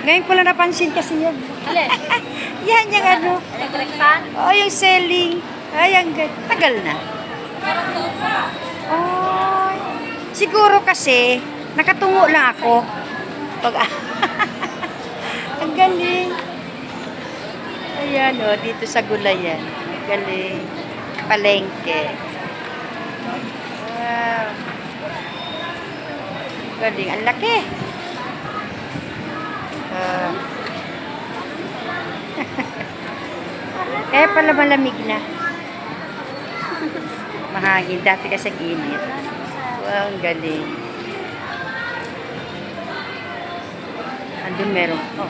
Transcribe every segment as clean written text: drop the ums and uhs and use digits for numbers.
Ngayon ko lang napansin kasi yan. Yan yung ano. Electric fan? Oh, yung selling. Ay, ang tagal na. Oh, siguro kasi, nakatungo lang ako. Ang galing. Ayan, oh, dito sa gulayan. Ang galing. Palengke. Wow. Galing. Ang laki. Kaya pala malamig na. Mahangin. Dati kasi init. Wow, ang galing. Andun meron. Oh.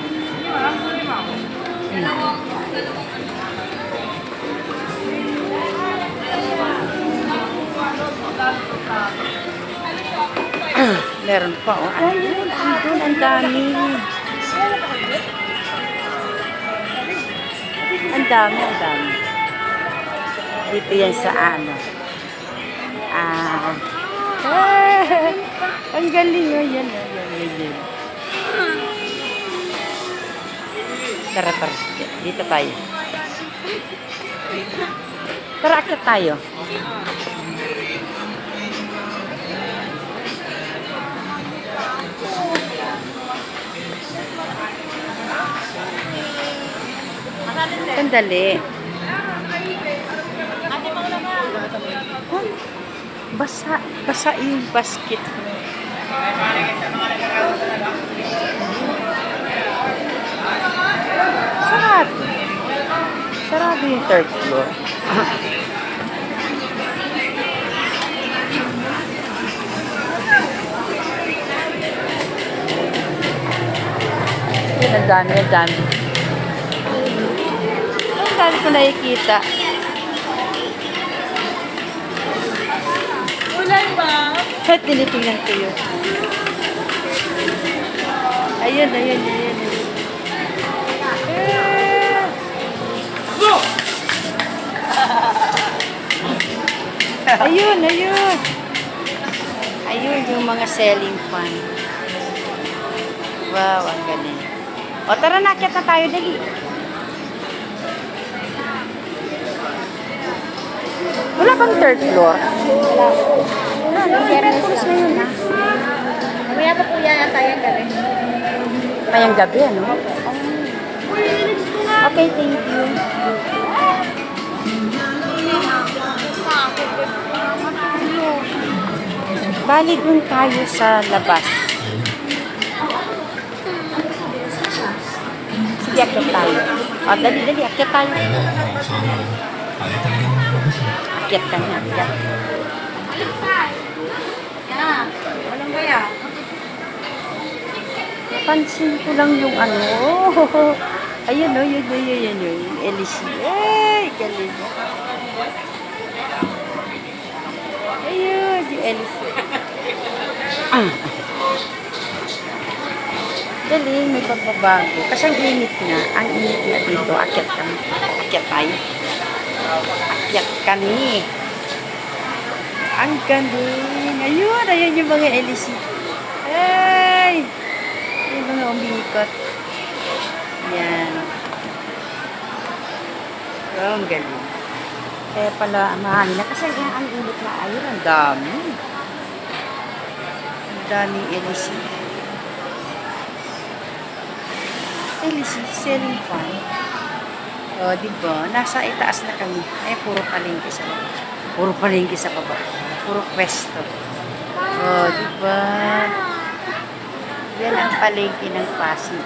Meron pa, oh. Andun, ang dami. Ang dami, ang dami. Dito yan sa ano. Ang galing, oh. Yan, yan. Tara. Dito tayo. Tara, akit tayo. Sandali. Basa yung basket. Sarado yung third floor. Yan, ang dami. Ang dami ko nakikita. Ulan ba? Kahit tinitingnan ko yun. Ayun. Ayun yung mga selling fan. Wow, ang galing. O, tara na, akyat na tayo, dali. Wala bang third floor? Wala. Third floor na yun, ha? Mamaya pa po yan tayong gabi. Tayong gabi, ano? Okay, thank you. Bali, dun tayo sa labas. Sige, akyat tayo. O, dali, akyat tayo. Akyat ka na, akyat. Walang kaya? Pansin ko lang yung ano. Ayun, yun. LC. Ay, galing. Ayun, yung LC. Galing, may pagbabago. Kasi ang init na. Ang init na dito. Akyat kami. Akyat tayo. Akyat kami. Ang galing. Ayun yung mga LC. Ay! Yung mga umikot. Yan. Oh, ang galing. Kaya pala, mahangin na. Kasi ang init na. Ayun, ang dami. Ang daming LC. LC, selling fan. O, diba? Nasa itaas na kami. Ay, puro palengke sa baba. Puro palengke sa baba. Puro pwesto. O, diba? Yan ang palengke ng Pasig.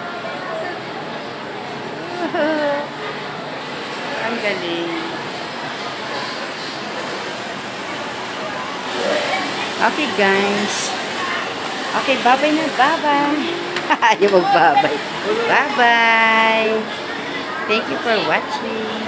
Ang galing. Okay, guys. Okay, bye-bye na. Bye-bye. Ayaw mag-bye-bye. Bye-bye. Thank you for watching.